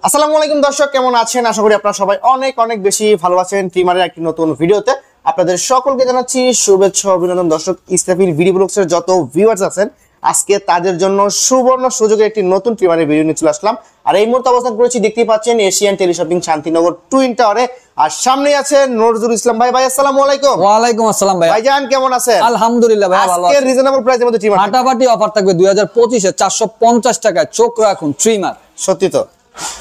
আসসালামু আলাইকুম দর্শক, কেমন আছেন? আশা করি আপনারা সবাই অনেক অনেক বেশি ভালো আছেন। ট্রিমারের একটি নতুন ভিডিওতে আপনাদের সকলকে জানাচ্ছি শুভেচ্ছা অভিনন্দন। দর্শক, ইসরাফিল ভিডিও ব্লগসের যত ভিউয়ার্স আছেন, আজকে তাদের জন্য সুবর্ণ সুযোগের একটি নতুন ট্রিমারের ভিডিও নিয়ে চলে আসলাম। আর এই মুহূর্তে অবস্থান করেছি, দেখতেই পাচ্ছেন, এশিয়ান টেলিশপিং শান্তিনগর টুইন টাওয়ারে। আর সামনে আছে নজরুল ইসলাম ভাই। ভাই আসসালামু আলাইকুম। ওয়ালাইকুম আসসালাম ভাই। ভাইজান কেমন আছেন? আলহামদুলিল্লাহ ভাই, ভালো আছি। আজকে রিজনেবল প্রাইসের মধ্যে ট্রিমার ফাটাফাটি অফার থাকবে 2025 এ 450 টাকায়। চোখ রাখুন ট্রিমার। সত্যি তো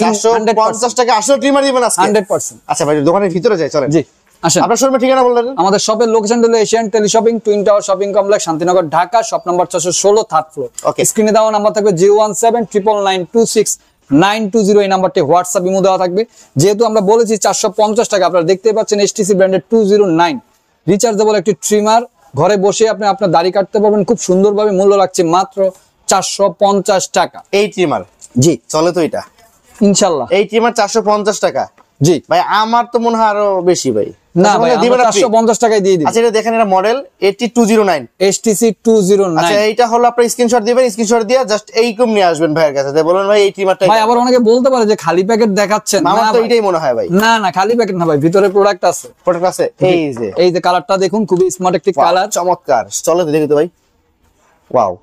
450 টাকা আসলে ট্রিমার দিবেন আজকে 100%। আচ্ছা ভাই, দোকানের ভিতরে যাই, চলেন। জি আসেন। আপনার শোরুমের ঠিকানা বললেন? আমাদের শপের লোকেশন হলো Asian teleshopping twin tower shopping complex, Shantinagar, Dhaka. Shop number 416, third floor. Okay. স্ক্রিনে দেওয়া নাম্বার থাকবে 01799926920। এই নাম্বারটি হোয়াটসঅ্যাপ ইমো দেওয়া থাকবে। যেহেতু আমরা বলেছি 450 টাকা, আপনারা দেখতে পাচ্ছেন এসটিসি ব্র্যান্ডের 209 রিচার্জেবল একটি ট্রিমার। ঘরে বসে আপনি আপনার দাড়ি কাটতে পারবেন খুব সুন্দরভাবে। মূল্য রাখছে মাত্র 450 টাকা। এই ট্রিমার জি চলে তো এটা ইনশাআল্লাহ। এই ট্রিমার 450 টাকা। জি ভাই আমার তো মনে হয় আরো বেশি ভাই। না আচ্ছা, ভাই, দিবেন আমরা আপনি? 450 টাকায় দিয়ে দিই। আচ্ছা, এটা দেখেন, এটা মডেল 8209। এসটিসি 209। আচ্ছা, এইটা হলো আপনার স্ক্রিনশট দিবেন, স্ক্রিনশট দিয়ে জাস্ট এইরকম নিয়ে আসবেন ভাইয়ের কাছে, বলুন ভাই এই ট্রিমারটা। ভাই আবার অনেকে বলতে পারে যে খালি প্যাকেট দেখাচ্ছেন। আমার না তো ভাই, এটাই মনে হয় ভাই। না না, খালি প্যাকেট না ভাই, ভিতরে প্রোডাক্ট আছে। প্রোডাক্ট আছে। এই যে কালারটা দেখুন, খুবই স্মার্ট একটি কালার। চমৎকার। চলে তো দেখি তো ভাই। ওয়াও,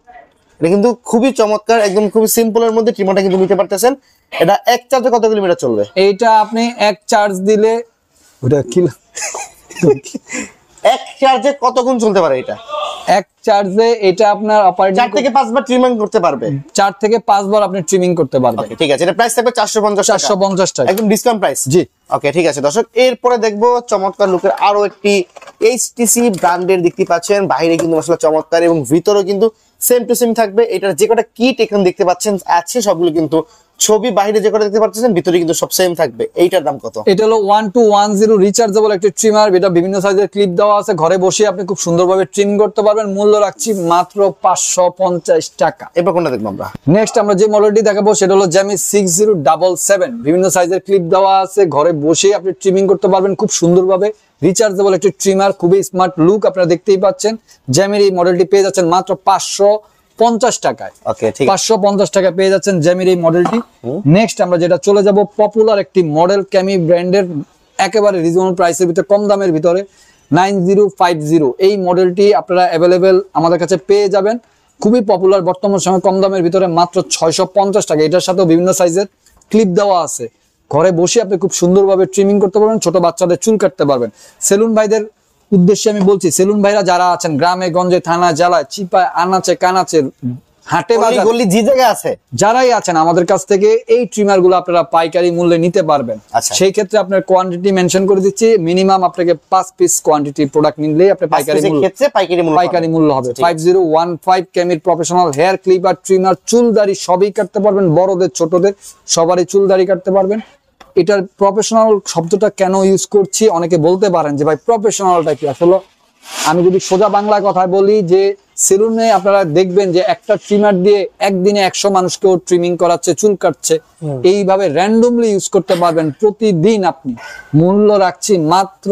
এটা কিন্তু খুবই চমৎকার, একদম খুবই সিম্পলের মধ্যে ট্রিমারটা কিন্তু নিতে পারতেছেন। এটা এক চার্জে কত কিলোমিটার চলবে? এইটা আপনি এক চার্জ দিলে ওটা কি এক চার্জে কত গুণ চলতে পারে এটা? এক চার্জে এটা আপনার অপারেটিং 4 থেকে 5 বার ট্রিমিং করতে পারবে। 4 থেকে 5 বার আপনি ট্রিমিং করতে পারবেন। ওকে, ঠিক আছে। এটা প্রাইস থাকবে 450 টাকা। 450 টাকা একদম ডিসকাউন্ট প্রাইস। জি ওকে, ঠিক আছে দর্শক, এরপরে দেখবো চমৎকার লুকের আরো একটি এইচটিসি ব্র্যান্ডের। দেখতে পাচ্ছেন বাইরে কিন্তু আসলে চমৎকার এবং ভিতরেও কিন্তু সেম টু সেম থাকবে। এটার যে কটা কিট এখানে দেখতে পাচ্ছেন আছে, সবগুলো কিন্তু ছবি। বাইরে যে কটা দেখতে পাচ্ছেন, ভিতরে কিন্তু সব সেম থাকবে। এইটার দাম কত? এটা হলো 1210 রিচার্জেবল একটি ট্রিমার। এটা বিভিন্ন সাইজের ক্লিপ দেওয়া আছে। ঘরে বসে আপনি খুব সুন্দরভাবে ট্রিম করতে পারবেন। মূল্য রাখছি মাত্র 550 টাকা। এবার কোনটা দেখবো আমরা? নেক্সট আমরা যে মডেলটি দেখাবো সেটা হলো জ্যামি 6077। বিভিন্ন সাইজের ক্লিপ দেওয়া আছে। ঘরে বসে আপনি ট্রিমিং করতে পারবেন খুব সুন্দরভাবে। রিচার্জেবল একটি ট্রিমার, খুবই স্মার্ট লুক আপনারা দেখতেই পাচ্ছেন। জ্যামির এই মডেলটি পেয়ে যাচ্ছেন মাত্র 550 টাকায়। ওকে, ঠিক আছে। 550 টাকা পেয়ে যাচ্ছেন জ্যামির এই মডেলটি। নেক্সট আমরা যেটা চলে যাব, পপুলার একটি মডেল ক্যামি ব্র্যান্ডের, একেবারে রিজনেবল প্রাইসের ভিতরে, কম দামের ভিতরে 9050। এই মডেলটি আপনারা অ্যাভেলেবেল আমাদের কাছে পেয়ে যাবেন। খুবই পপুলার বর্তমান সময়, কম দামের ভিতরে মাত্র 650 টাকা। এটার সাথেও বিভিন্ন সাইজের ক্লিপ দেওয়া আছে। ঘরে বসে আপনি খুব সুন্দরভাবে ট্রিমিং করতে পারবেন, ছোট বাচ্চাদের চুল কাটতে পারবেন। সেলুন ভাইদের উদ্দেশ্যে আমি বলছি, সেলুন ভাইরা যারা আছেন গ্রামে গঞ্জে, থানা জেলায়, চিপায়, আনাচে কানাচে, হাটে বাজারে, গলি যে জায়গায় আছে, যারাই আছেন আমাদের কাছ থেকে এই ট্রিমার গুলো আপনারা পাইকারি মূল্যে নিতে পারবেন। আচ্ছা। সেই ক্ষেত্রে আপনার কোয়ান্টিটি মেনশন করে দিচ্ছি। মিনিমাম আপনাকে 5 পিস কোয়ান্টিটি প্রোডাক্ট নিলেই আপনি পাইকারি মূল্য হবে। 5015 কেমির প্রফেশনাল হেয়ার ক্লিপার ট্রিমার। চুল দাড়ি সবই কাটতে পারবেন, বড়দের ছোটদের সবারই চুল দাড়ি কাটতে পারবেন। এটার প্রফেশনাল শব্দটা কেন ইউজ করছি, অনেকে বলতে পারেন যে ভাই প্রফেশনালটা কি। আসলে আমি যদি সোজা বাংলা কথা বলি, যে সেলুনে আপনারা দেখবেন যে একটা ট্রিমার দিয়ে একদিনে 100 মানুষকেও ট্রিমিং করাচ্ছে, চুল কাটছে। এইভাবে র্যান্ডমলি ইউজ করতে পারবেন প্রতিদিন আপনি। মূল্য রাখছি মাত্র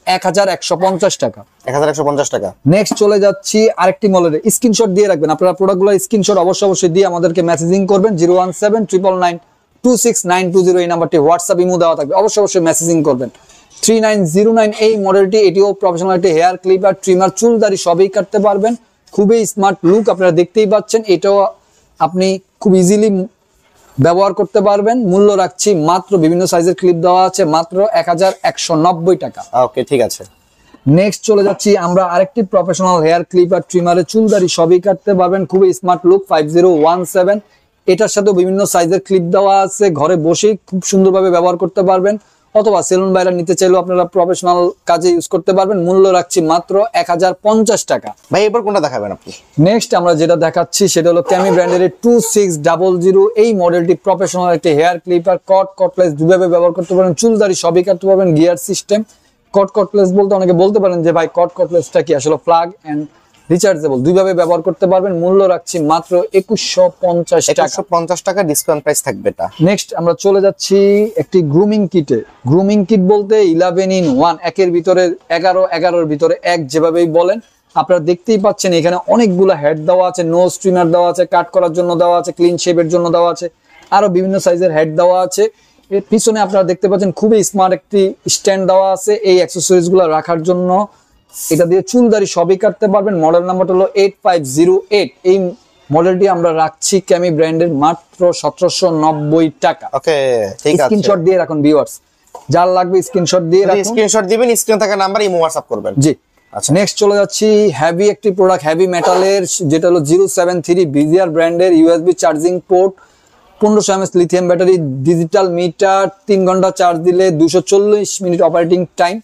1150 টাকা। 1150 টাকা। নেক্সট চলে যাচ্ছি আরেকটি মডেলের। স্ক্রিনশট দিয়ে রাখবেন আপনারা, প্রোডাক্টগুলো স্ক্রিনশট অবশ্যই দিয়ে আমাদেরকে মেসেজিং করবেন। 01799926920 এই নাম্বারটি হোয়াটসঅ্যাপ ইমো দেওয়া থাকবে, অবশ্যই মেসেজিং করবেন। 3909 এই মডেলটি, এটিও প্রফেশনাল একটি হেয়ার ক্লিপার ট্রিমার। চুল দাড়ি সবই কাটতে পারবেন, খুবই স্মার্ট লুক আপনারা দেখতেই পাচ্ছেন। এটাও আপনি খুব ইজিলি ব্যবহার করতে পারবেন। মূল্য রাখছি মাত্র, বিভিন্ন সাইজের ক্লিপ দেওয়া আছে, মাত্র 1190 টাকা। ওকে, ঠিক আছে। নেক্সট চলে যাচ্ছি আমরা আরেকটি প্রফেশনাল হেয়ার ক্লিপার ট্রিমারে। চুল দাড়ি সবই কাটতে পারবেন, খুবই স্মার্ট লুক। 5017 এটার সাথে বিভিন্ন সাইজের ক্লিপ দেওয়া আছে। ঘরে বসেই খুব সুন্দরভাবে ব্যবহার করতে পারবেন, অথবা সেলুন বাইরে নিতে চাইলেও আপনারা প্রফেশনাল কাজে ইউজ করতে পারবেন। মূল্য রাখছি মাত্র 1050 টাকা। ভাই এবার কোনটা দেখাবেন আপনি? নেক্সট আমরা যেটা দেখাচ্ছি সেটা হলো ক্যামি ব্র্যান্ডের 2600। এই মডেলটি প্রফেশনাল একটি হেয়ার ক্লিপার। কটলেস দুভাবে ব্যবহার করতে পারেন, চুল দাড়ি সবই কাটতে পারবেন। Gear system. কটলেস বলতে অনেকে বলতে পারেন যে ভাই কটলেসটা কি, আসলে প্লাগ এন্ড রিচার্জেবল, দুইভাবে ব্যবহার করতে পারবেন। মূল্য রাখছি মাত্র 2150 টাকা। 150 টাকা ডিসকাউন্ট প্রাইস থাকবে এটা। নেক্সট আমরা চলে যাচ্ছি একটি গ্রুমিং কিটে। গ্রুমিং কিট বলতে 11 in 1, একের ভিতরে 11 ভিতরে এক, যেভাবেই বলেন। আপনারা দেখতেই পাচ্ছেন এখানে অনেকগুলো হেড দেওয়া আছে, নোজ ট্রিমার দেওয়া আছে, কাট করার জন্য দেওয়া আছে, ক্লিন শেভের জন্য দেওয়া আছে, আরো বিভিন্ন সাইজের হেড দেওয়া আছে। এর পিছনে আপনারা দেখতে পাচ্ছেন খুবই স্মার্ট একটি স্ট্যান্ড দেওয়া আছে এই অ্যাক্সেসরিজ গুলো রাখার জন্য। এটা দিয়ে চুল দাড়ি সবই কাটতে পারবেন। মডেল নাম্বারটা হলো 8508। এই মডেলটি আমরা রাখছি ক্যামি ব্র্যান্ডের মাত্র 1790 টাকা। ওকে, ঠিক আছে, স্ক্রিনশট দিয়ে রাখুন ভিউয়ার্স, যার লাগবে স্ক্রিনশট দিয়ে রাখুন, স্ক্রিনশট দিবেন, স্ক্রিনে থাকা নাম্বার ইমো হোয়াটসঅ্যাপ করবেন। জি। আচ্ছা, নেক্সট চলে যাচ্ছি হেভি একটি প্রোডাক্ট, হেভি মেটালের, যেটা হলো 073 বিজিআর ব্র্যান্ডের USB charging port, 1500 mAh lithium battery, digital meter, 3 ঘন্টা চার্জ দিলে 240 মিনিট অপারেটিং টাইম।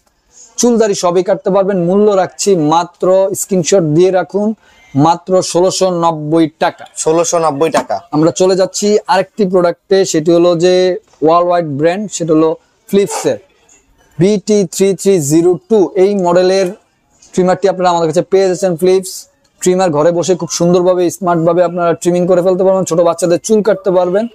চুলদারি সবই কাটতে পারবেন। মূল্য রাখছি মাত্র, স্ক্রিনশট দিয়ে রাখুন, মাত্র 1690 টাকা। 1690 টাকা। আমরা চলে যাচ্ছি আরেকটি প্রোডাক্টে, সেটি হলো যে ওয়ার্ল্ড ওয়াইড ব্র্যান্ড, সেটা হলো ফিলিপসের BT3302। এই মডেলের ট্রিমারটি আপনারা আমাদের কাছে পেয়ে যাচ্ছেন। ফিলিপস ট্রিমার, ঘরে বসে খুব সুন্দরভাবে স্মার্ট ভাবে আপনারা ট্রিমিং করে ফেলতে পারবেন, ছোট বাচ্চাদের চুল কাটতে পারবেন।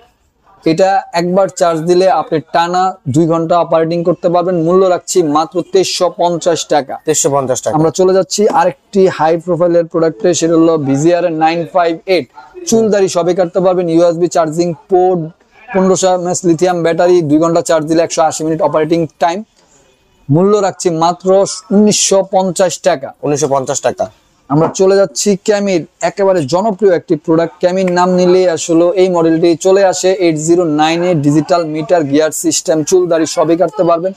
এটা একবার চার্জ দিলে আপনি টানা 2 ঘন্টা অপারেটিং করতে পারবেন। মূল্য রাখছি মাত্র 2350 টাকা। 2350 টাকা। আমরা চলে যাচ্ছি আরেকটি হাই প্রোফাইলের প্রোডাক্টে, সেটা হলো BZR 958। চুল দাড়ি সবই কাটতে পারবেন। USB charging port, 1500 mAh lithium battery, 2 ঘন্টা চার্জ দিলে 180 মিনিট অপারেটিং টাইম। মূল্য রাখছি মাত্র 1950 টাকা। 1950 টাকা। আমরা চলে যাচ্ছি ক্যামির একেবারে জনপ্রিয় একটি প্রোডাক্ট। ক্যামির নাম নিলে আসলে এই মডেলটি চলে আসে। 809 ডিজিটাল মিটার, গিয়ার সিস্টেম, চুল দাড়ি সবই কাটতে পারবেন।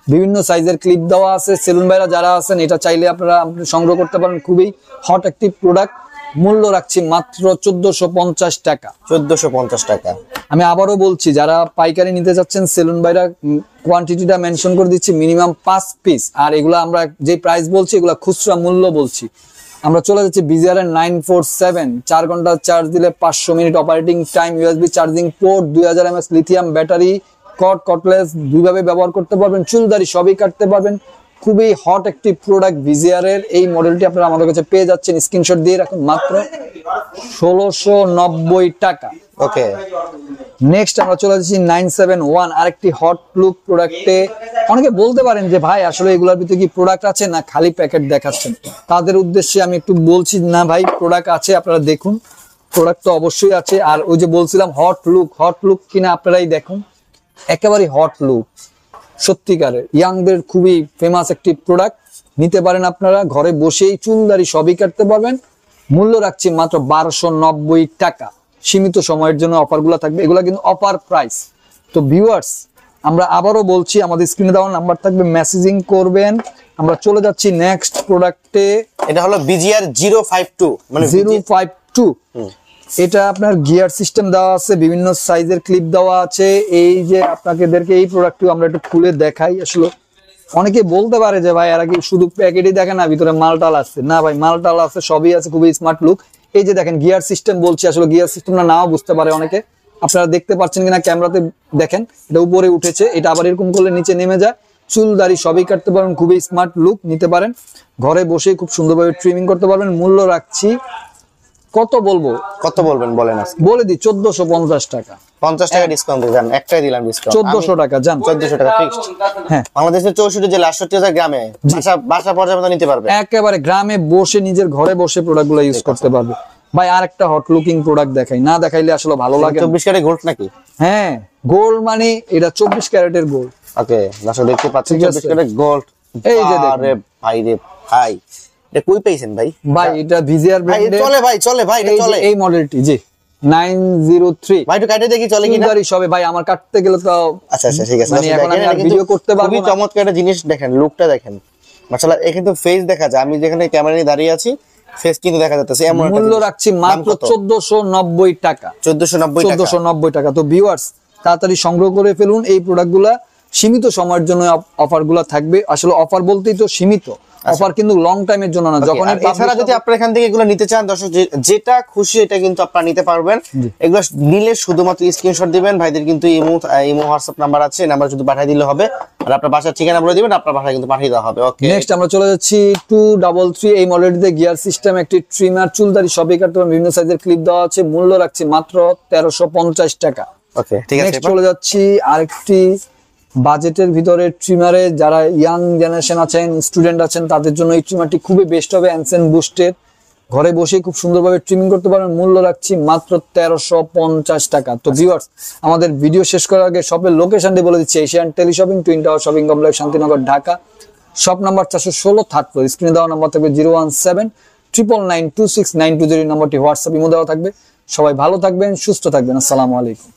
বিভিন্ন সাইজের ক্লিপ দেওয়া আছে। সেলুন ভাইরা যারা আছেন, এটা চাইলে আপনারা সংগ্রহ করতে পারেন। খুবই হট একটি প্রোডাক্ট। মূল্য রাখছি মাত্র 1450 টাকা। 1450 টাকা। আমি আবারও বলছি, যারা পাইকারি নিতে যাচ্ছেন, সেলুন ভাইরা কোয়ান্টিটিটা মেনশন করে দিচ্ছি, মিনিমাম 5 পিস। আর এগুলো আমরা যে প্রাইস বলছি, এগুলো খুচরা মূল্য বলছি। আমরা চলে যাচ্ছি BZR 947। 4 ঘন্টা চার্জ দিলে 500 minute operating time, USB charging port, 2000 mAh lithium battery, cordless দুইভাবে ব্যবহার করতে পারবেন। চুলদারি সবই কাটতে পারবেন। খুবই হট একটি প্রোডাক্ট BZR এর। এই মডেলটি আপনারা আমাদের কাছে পেয়ে যাচ্ছেন। স্ক্রিনশট দিয়ে রাখুন, মাত্র 1690 টাকা। ওকে, নেক্সট আমরা চলে যাচ্ছি 971, আরেকটি হট লুক প্রোডাক্টে। অনেকে বলতে পারেন যে ভাই আসলে এগুলোর ভিতরে কি প্রোডাক্ট আছে না খালি প্যাকেট দেখাচ্ছেন। তাদের উদ্দেশ্যে আমি একটু বলছি, না ভাই প্রোডাক্ট আছে, আপনারা দেখুন, প্রোডাক্ট তো অবশ্যই আছে। আর ওই যে বলছিলাম হট লুক কিনা আপনারাই দেখুন, একেবারে হট লুক, সত্যিকারের ইয়াংদের খুবই ফেমাস একটি প্রোডাক্ট। নিতে পারেন আপনারা, ঘরে বসেই চুলদারি সবই কাটতে পারবেন। মূল্য রাখছি মাত্র 1290 টাকা। সীমিত সময়ের জন্য অফারগুলো থাকবে, এগুলো কিন্তু অফার প্রাইস। তো ভিউয়ার্স, আমরা আবারও বলছি, আমাদের স্ক্রিনে দেওয়া নাম্বার থাকবে, মেসেজিং করবেন। আমরা চলে যাচ্ছি নেক্সট প্রোডাক্টে। এটা হলো BZR 052, মানে 052। এটা আপনার গিয়ার সিস্টেম দেওয়া আছে, বিভিন্ন সাইজের ক্লিপ দেওয়া আছে। এই যে আপনাদেরকে এই প্রোডাক্টটি আমরা একটু খুলে দেখাই। আসলে অনেকে বলতে পারে যে ভাই এরা কি শুধু প্যাকেটই দেখে না, ভিতরে মালটাল আছে। না ভাই, মালটাল আছে, সবই আছে, খুবই স্মার্ট লুক। এই যে দেখেন গিয়ার সিস্টেম বলছি, আসলে গিয়ার সিস্টেমটা নাও বুঝতে পারে অনেকে। আপনারা দেখতে পাচ্ছেন কিনা ক্যামেরাতে দেখেন, এটা উপরে উঠেছে, এটা আবার এরকম করলে নিচে নেমে যায়। চুল দাড়ি সবই কাটতে পারেন, খুবই স্মার্ট লুক। নিতে পারেন, ঘরে বসে খুব সুন্দরভাবে ট্রিমিং করতে পারবেন। মূল্য রাখছি, কত বলবো, কত বলবেন বলেন? বলে দিই 1450 টাকা। 50 টাকা ডিসকাউন্ট দিয়ে যান, একটাই দিলাম ডিসকাউন্ট। 1400 টাকা জান, 1400 টাকা ফিক্সড। হ্যাঁ, বাংলাদেশের 64 জেলা 68,000 গ্রামে বাসা পর্যন্ত নিতে পারবে। একেবারে গ্রামে বসে নিজের ঘরে বসে প্রোডাক্টগুলো ইউজ করতে পারবে। ভাই আরেকটা হট লুকিং প্রোডাক্ট দেখাই, না দেখাইলে আসলে ভালো লাগে। 24 ক্যারেট গোল্ড নাকি? হ্যাঁ, গোল্ড মানে এটা 24 ক্যারেটের গোল্ড। ওকে, দর্শক দেখতে পাচ্ছেন 24 ক্যারেট গোল্ড। এই যে দেখুন, আরে ভাই রে ভাই, এটা কই পেয়েছেন ভাই? ভাই এটা BZR ব্র্যান্ডের। চলে ভাই, চলে ভাই, এটা চলে। এই মডেলটি জি 903। ভাই একটু কাটে দেখি চলে কিনা। চুলদারি সবে ভাই আমার কাটতে গেলে তো আচ্ছা ঠিক আছে, মানে এখন আমি আর ভিডিও করতে পারবো খুবই না। চমৎকার একটা জিনিস দেখেন, লুকটা দেখেন মাশাআল্লাহ। এখানে তো ফেস দেখা যায়, আমি যেখানে ক্যামেরা নিয়ে দাঁড়িয়ে আছি ফেস কিন্তু দেখা যাচ্ছে। এমন একটা মূল্য রাখছি মাত্র 1490 টাকা। 1490 টাকা। তো ভিউয়ার্স, তাড়াতাড়ি সংগ্রহ করে ফেলুন এই প্রোডাক্টগুলা। সীমিত সময়ের জন্য অফারগুলো থাকবে। আসলে অফার বলতেই তো সীমিত, অফার কিন্তু লং টাইমের জন্য না। যখন এছাড়া যদি আপনারা এখান থেকে এগুলো নিতে চান, দর্শক যেটা খুশি এটা কিন্তু আপনারা নিতে পারবেন। এগুলো নিলে শুধুমাত্র স্ক্রিনশট দিবেন। ভাইদের কিন্তু ইমো হোয়াটসঅ্যাপ নাম্বার আছে, নাম্বার শুধু পাঠিয়ে দিলে হবে। আর আপনার বাসার ঠিকানা বলে দিবেন, আপনার বাসায় কিন্তু পাঠিয়ে দেওয়া হবে। ওকে, নেক্সট আমরা চলে যাচ্ছি 233। এই মডেলটিতে গিয়ার সিস্টেম, একটি ট্রিমার, চুলদারি সবই কাটতে পারবেন। বিভিন্ন সাইজের ক্লিপ দেওয়া আছে। মূল্য রাখছি মাত্র 1350 টাকা। ওকে, ঠিক আছে। নেক্সট চলে যাচ্ছি আরেকটি বাজেটের ভিতরে ট্রিমারে। যারা ইয়াং জেনারেশন আছেন, স্টুডেন্ট আছেন, তাদের জন্য এই ট্রিমারটি খুবই বেস্ট হবে। অ্যানসেন বুস্টের ঘরে বসে খুব সুন্দরভাবে ট্রিমিং করতে পারবেন। মূল্য রাখছি মাত্র 1350 টাকা। তো ভিউয়ার্স, আমাদের ভিডিও শেষ করার আগে শপের লোকেশনটি বলে দিচ্ছি। Asian teleshopping, twin tower shopping complex, Shantinagar, Dhaka. Shop number 416, third floor. স্ক্রিনে দেওয়া নাম্বার থাকবে 017-999-26920 নম্বরটি হোয়াটসঅ্যাপ ইমো দেওয়া থাকবে। সবাই ভালো থাকবেন, সুস্থ থাকবেন। আসসালামু আলাইকুম।